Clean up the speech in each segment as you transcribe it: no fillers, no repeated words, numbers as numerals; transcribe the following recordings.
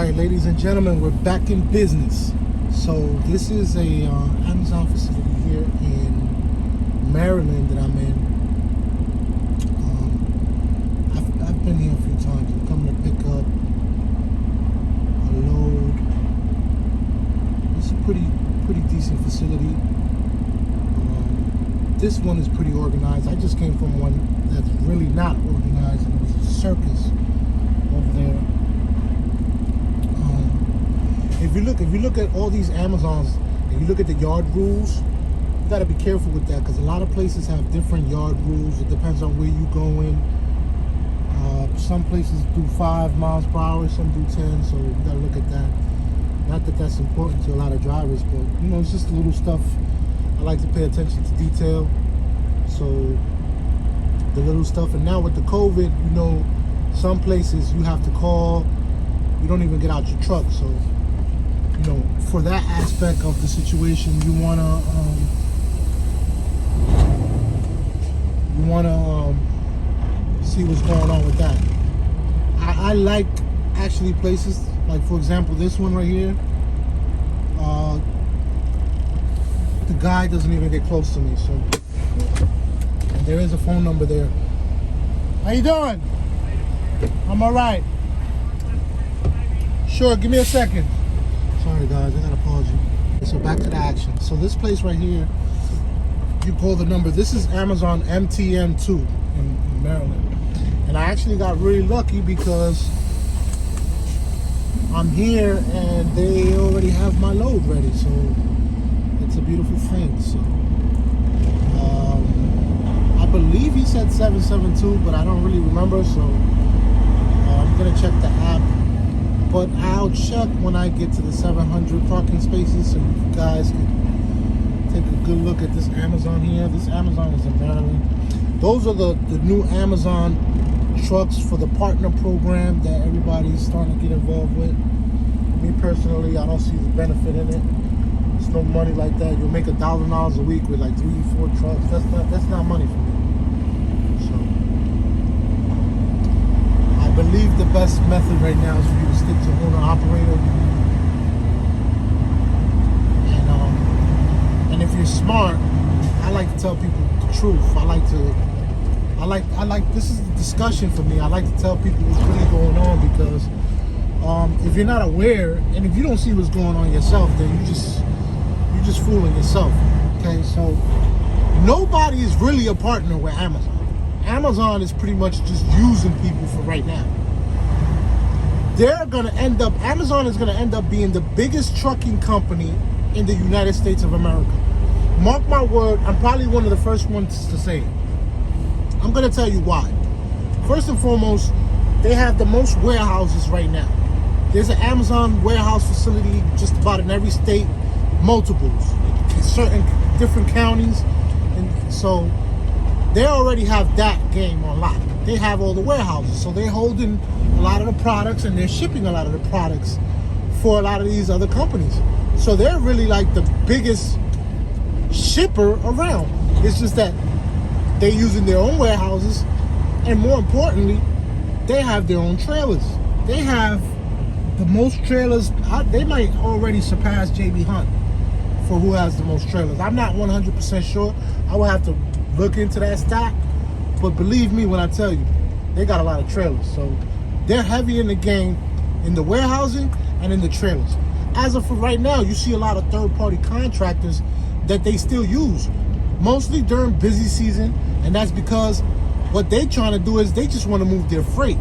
right, ladies and gentlemen, we're back in business. So this is a Amazon facility here in Maryland that I'm in. I've been here a few times. I'm coming to pick up a load. It's a pretty decent facility. This one is pretty organized. I just came from one that's really not organized, and it was a circus over there. If you look at all these Amazons and you look at the yard rules, you got to be careful with that, because a lot of places have different yard rules. It depends on where you going. Some places do 5 miles per hour, some do 10, so you got to look at that. Not that that's important to a lot of drivers, but you know, it's just little stuff. I like to pay attention to detail. So the little stuff. And now with the COVID, you know, some places you have to call. You don't even get out your truck. So, you know, for that aspect of the situation, you wanna see what's going on with that. I like actually places like, for example, this one right here. The guy doesn't even get close to me, so. And there is a phone number there. How you doing? I'm all right. Sure, give me a second. Sorry guys, I gotta pause you. Okay, so back to the action. So this place right here, you call the number. This is Amazon MTM2 in Maryland. And I actually got really lucky because I'm here and they already have my load ready, so it's a beautiful thing. So I believe he said 772, but I don't really remember, so I'm gonna check the app, but I'll check when I get to the 700 parking spaces, so you guys can take a good look at this Amazon here. This Amazon is in Maryland. Those are the new Amazon trucks for the partner program that everybody's starting to get involved with. Me personally, I don't see the benefit in it. It's no money like that. You'll make $1,000 a week with like 3-4 trucks. That's not money for me. So I believe the best method right now is for you to stick to owner operator. And if you're smart, I like to tell people the truth. I like this is a discussion for me. I like to tell people what's really going on, because if you're not aware and if you don't see what's going on yourself, then you're just fooling yourself. Okay, so nobody is really a partner with Amazon. Amazon is pretty much just using people for right now. Amazon is gonna end up being the biggest trucking company in the United States of America. Mark my word, I'm probably one of the first ones to say it. I'm gonna tell you why. First and foremost, they have the most warehouses right now. There's an Amazon warehouse facility just about in every state, multiples, in certain different counties, and so they already have that game on lock. They have all the warehouses, so they're holding a lot of the products and they're shipping a lot of the products for a lot of these other companies. So they're really like the biggest shipper around. It's just that they're using their own warehouses, and more importantly, they have their own trailers. They have the most trailers. They might already surpass JB Hunt for who has the most trailers. I'm not 100% sure. I will have to look into that stat, but believe me when I tell you, they got a lot of trailers. So they're heavy in the game, in the warehousing and in the trailers. As of for right now, you see a lot of third-party contractors that they still use, mostly during busy season, and that's because what they're trying to do is they just want to move their freight.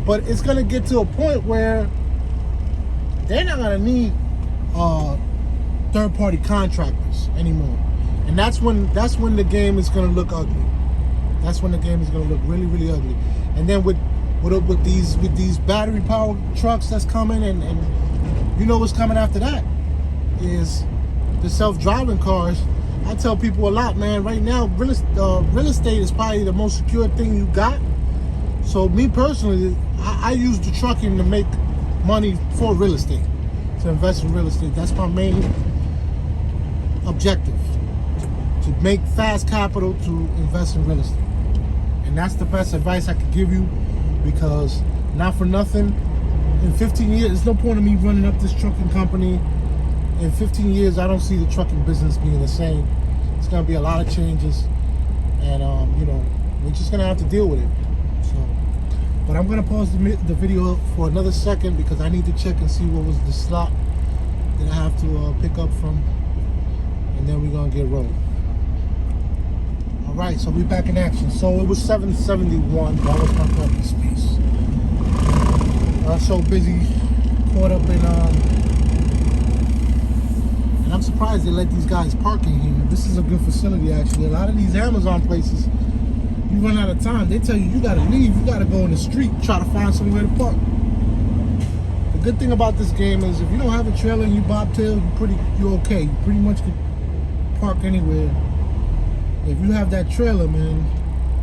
But it's going to get to a point where they're not going to need third-party contractors anymore, and that's when the game is going to look ugly. That's when the game is going to look really, really ugly. And then with these battery-powered trucks that's coming, and you know what's coming after that is the self-driving cars. I tell people a lot, man, right now, real estate is probably the most secure thing you got. So me personally, I use the trucking to make money for real estate, to invest in real estate. That's my main objective, to make fast capital to invest in real estate. And that's the best advice I could give you, because not for nothing, In 15 years, there's no point in me running up this trucking company. In 15 years, I don't see the trucking business being the same. It's going to be a lot of changes, and you know, we're just going to have to deal with it. So, but I'm going to pause the video for another second because I need to check and see what was the slot that I have to pick up from, and then we're going to get rolling. All right, so we're back in action. So it was 771. That was my parking space. I was so busy, caught up in and I'm surprised they let these guys park in here. This is a good facility, actually. A lot of these Amazon places, you run out of time, they tell you you gotta leave, you gotta go in the street, try to find somewhere to park. The good thing about this game is if you don't have a trailer and you bobtail, you're okay. You pretty much can park anywhere. If you have that trailer, man,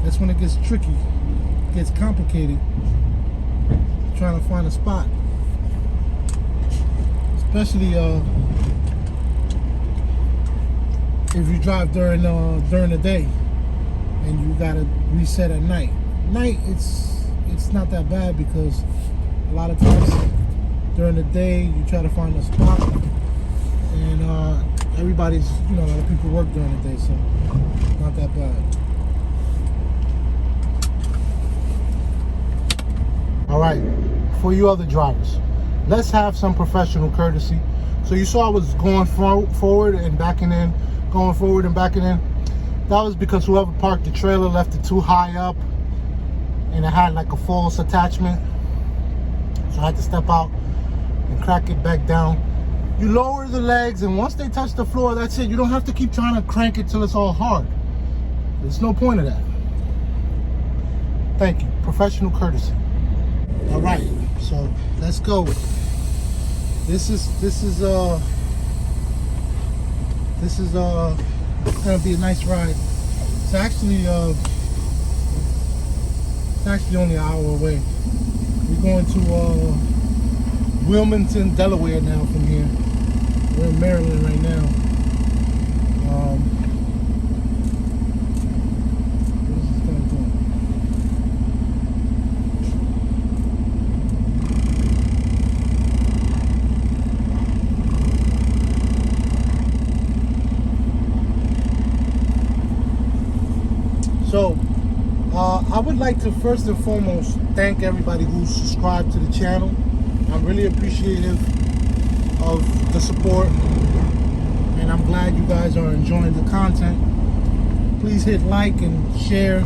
that's when it gets tricky, it gets complicated, trying to find a spot. Especially if you drive during the day and you gotta reset at night. Night, it's not that bad because a lot of times during the day you try to find a spot, and everybody's, you know, a lot of people work during the day, so not that bad. All right, for you other drivers, let's have some professional courtesy. So you saw I was going forward and backing in, going forward and backing in. That was because whoever parked the trailer left it too high up and it had like a false attachment. So I had to step out and crack it back down. You lower the legs, and once they touch the floor, that's it. You don't have to keep trying to crank it till it's all hard. There's no point of that. Thank you. Professional courtesy. All right, so let's go. This is gonna be a nice ride. It's actually only an hour away. We're going to Wilmington, Delaware now from here. We're in Maryland right now. What is this guy doing? So, I would like to first and foremost thank everybody who's subscribed to the channel. I'm really appreciative of the support, and I'm glad you guys are enjoying the content. Please hit like and share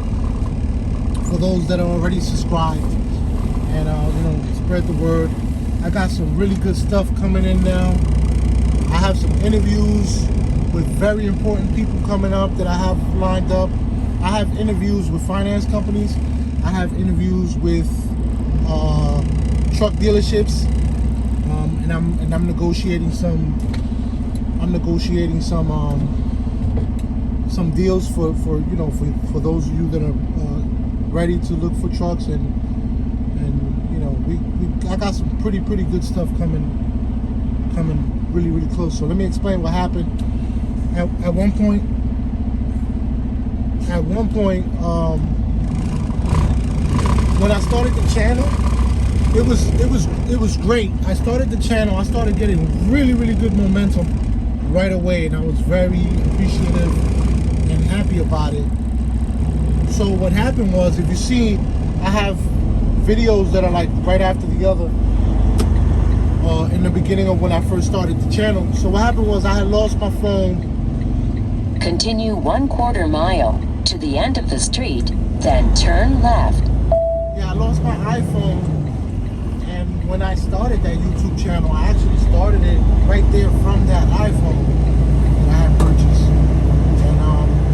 for those that are already subscribed, and you know, spread the word. I got some really good stuff coming in now. I have some interviews with very important people coming up that I have lined up. I have interviews with finance companies. I have interviews with truck dealerships, and I'm negotiating some deals for you know, for those of you that are ready to look for trucks, and you know, I got some pretty good stuff coming really close. So let me explain what happened. At one point, when I started the channel, it was great. I started the channel, I started getting really good momentum right away, and I was very appreciative and happy about it. So what happened was, if you see, I have videos that are like right after the other in the beginning of when I first started the channel. So what happened was, I had lost my phone. Continue 1/4 mile to the end of the street, then turn left. Yeah, I lost my iPhone, and when I started that YouTube channel, I actually started it right there from that iPhone that I had purchased. And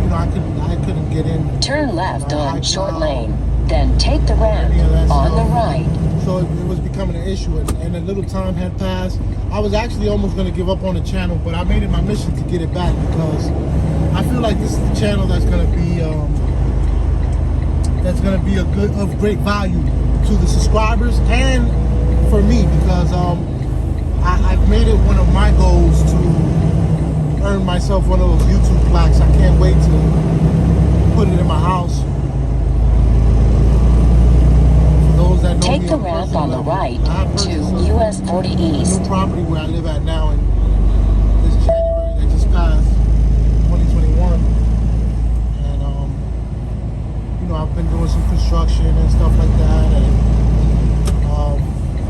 you know, I couldn't get in. Turn left on short lane, then take the ramp on the right. So it was becoming an issue, and a little time had passed. I was actually almost going to give up on the channel, but I made it my mission to get it back, because I feel like this is the channel that's going to be of great value to the subscribers and for me, because I've made it one of my goals to earn myself one of those YouTube plaques. I can't wait to put it in my house. For those that know Take me the ramp on the right to US 40 East. new property where I live at now in this January that just passed, 2021. And you know, I've been doing some construction and stuff like that, and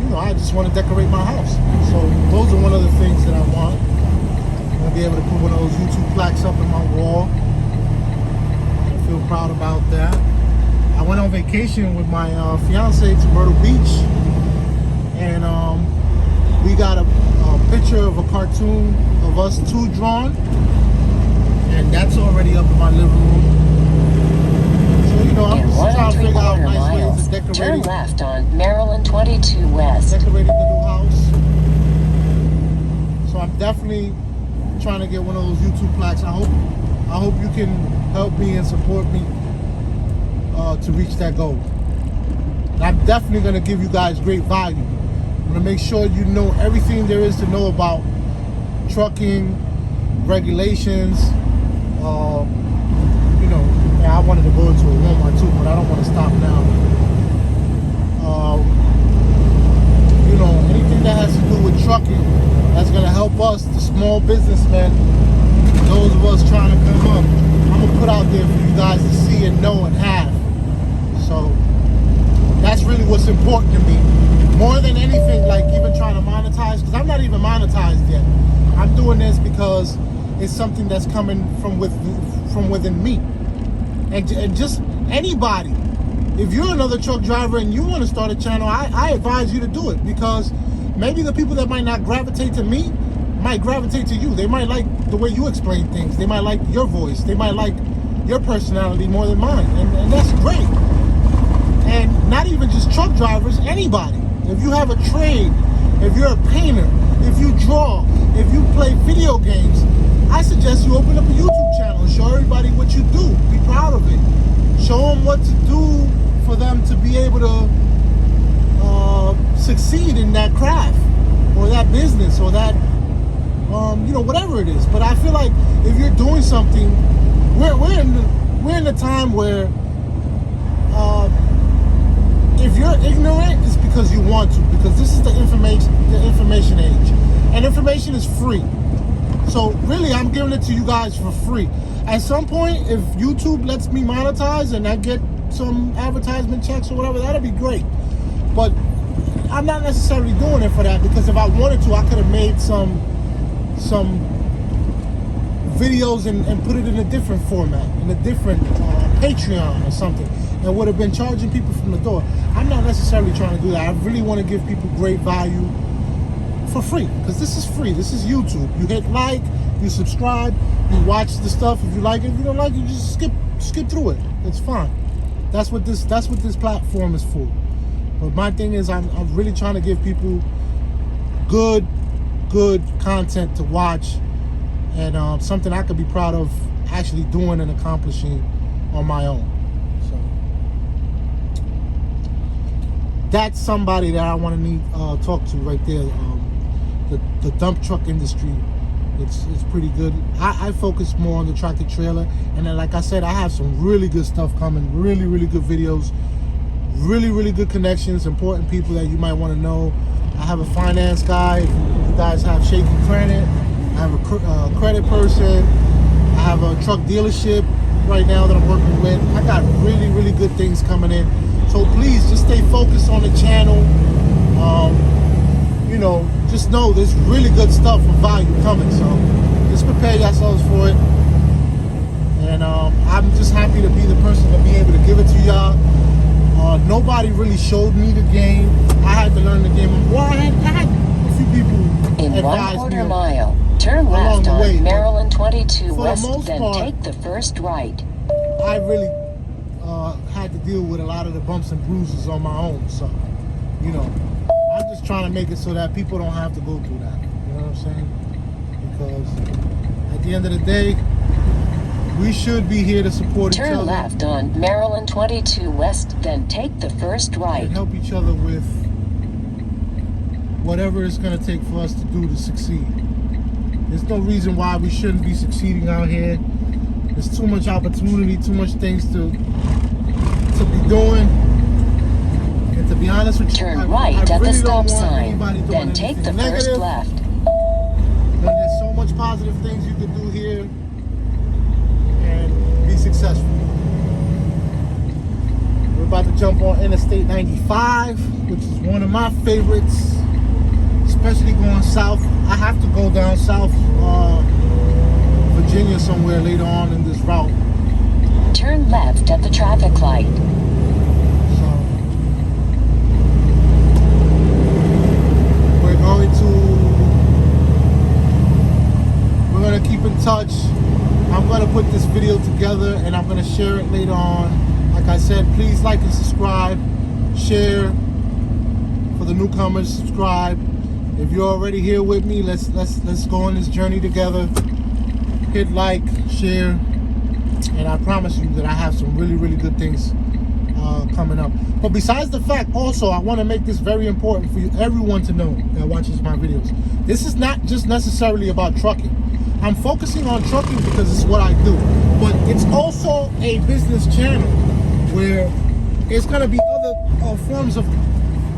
you know, I just want to decorate my house. So those are one of the things that I want. I want to be able to put one of those YouTube plaques up in my wall. I feel proud about that. I went on vacation with my fiance to Myrtle Beach, and we got a picture of a cartoon of us two drawn, and that's already up in my living room. So, you know, I'm In just 1 trying to figure out 3/4 nice ways miles, of decorating. turn left on Maryland 22 West. Decorating the new house. So I'm definitely trying to get one of those YouTube plaques. I hope you can help me and support me to reach that goal. And I'm definitely going to give you guys great value. I'm going to make sure you know everything there is to know about trucking, regulations. You know, yeah, I wanted to go into a Walmart too, but I don't want to stop now. You know, anything that has to do with trucking that's going to help us, the small businessmen, those of us trying to come up, I'm going to put out there for you guys to see and know and have. So that's really what's important to me. More than anything, like even trying to monetize, because I'm not even monetized yet. I'm doing this because it's something that's coming from within me. And just anybody, if you're another truck driver and you want to start a channel, I advise you to do it, because maybe the people that might not gravitate to me might gravitate to you. They might like the way you explain things. They might like your voice. They might like your personality more than mine. And that's great. And not even just truck drivers, anybody. If you have a trade, if you're a painter, if you draw, if you play video games, I suggest you open up a YouTube channel and show everybody what you do. Be proud of it. Show them what to do for them to be able to succeed in that craft or that business or that, you know, whatever it is. But I feel like if you're doing something, we're in a time where if you're ignorant, it's because you want to, because this is the information age, and information is free. So really, I'm giving it to you guys for free. At some point, if YouTube lets me monetize and I get some advertisement checks or whatever, that'll be great. But I'm not necessarily doing it for that, because if I wanted to, I could have made some videos and put it in a different format, in a different Patreon or something, and would have been charging people from the door. I'm not necessarily trying to do that. I really want to give people great value for free, because this is free. This is YouTube. You hit like, you subscribe, you watch the stuff. If you like it, if you don't like it, you just skip through it. It's fine. That's what this platform is for. But my thing is, I'm really trying to give people good content to watch, and something I could be proud of actually doing and accomplishing on my own. So that's somebody that I want to talk to right there. The dump truck industry, it's pretty good. I focus more on the tractor trailer, and then, like I said, I have some really good stuff coming, really good videos, really good connections, important people that you might want to know. I have a finance guy. If you guys have shaky credit, I have a credit person. I have a truck dealership right now that I'm working with. I got really good things coming in. So please just stay focused on the channel. You know, just know there's really good stuff of value coming. So just prepare yourselves for it. And I'm just happy to be the person to be able to give it to y'all. Nobody really showed me the game. I had to learn the game. Well, I had a few people In advise 1/4 me mile, turn left the on way, but Maryland 22 for the West, most then part, take the first right. I really had to deal with a lot of the bumps and bruises on my own. So, you know, I'm just trying to make it so that people don't have to go through that. You know what I'm saying? Because at the end of the day, we should be here to support each other. Turn left on Maryland 22 West, then take the first right. And help each other with whatever it's going to take for us to do to succeed. There's no reason why we shouldn't be succeeding out here. There's too much opportunity, too much things to be doing and to be honest with you, Turn right I at the really stop don't want sign, anybody doing then take the anything first negative. left. When there's so much positive things you can do here and be successful. We're about to jump on Interstate 95, which is one of my favorites, especially going south. I have to go down south Virginia somewhere later on in this route. Turn left at the traffic light. So we're going to keep in touch. I'm going to put this video together and I'm going to share it later on. Like I said, please like and subscribe, share for the newcomers, subscribe. If you're already here with me, let's go on this journey together. Hit like, share, and I promise you that I have some really, really good things coming up. But besides the fact, also, I want to make this very important for you, everyone to know that watches my videos. This is not just necessarily about trucking. I'm focusing on trucking because it's what I do. But it's also a business channel where it's going to be other forms of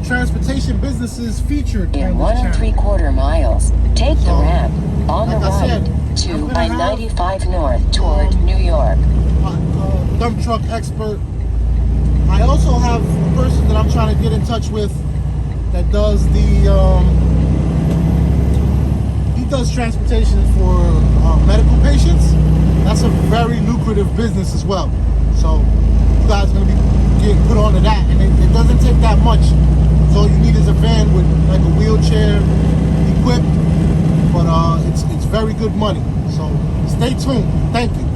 transportation businesses featured In on this 1 channel. 3/4 miles, take the So, ramp on the like I said, right to I'm gonna have, I-95 North toward New York. Dump truck expert. I also have a person that I'm trying to get in touch with that does he does transportation for medical patients. That's a very lucrative business as well. So you guys are going to be getting put onto that, and it doesn't take that much. So all you need is a van with like a wheelchair equipped, but it's very good money. So stay tuned. Thank you.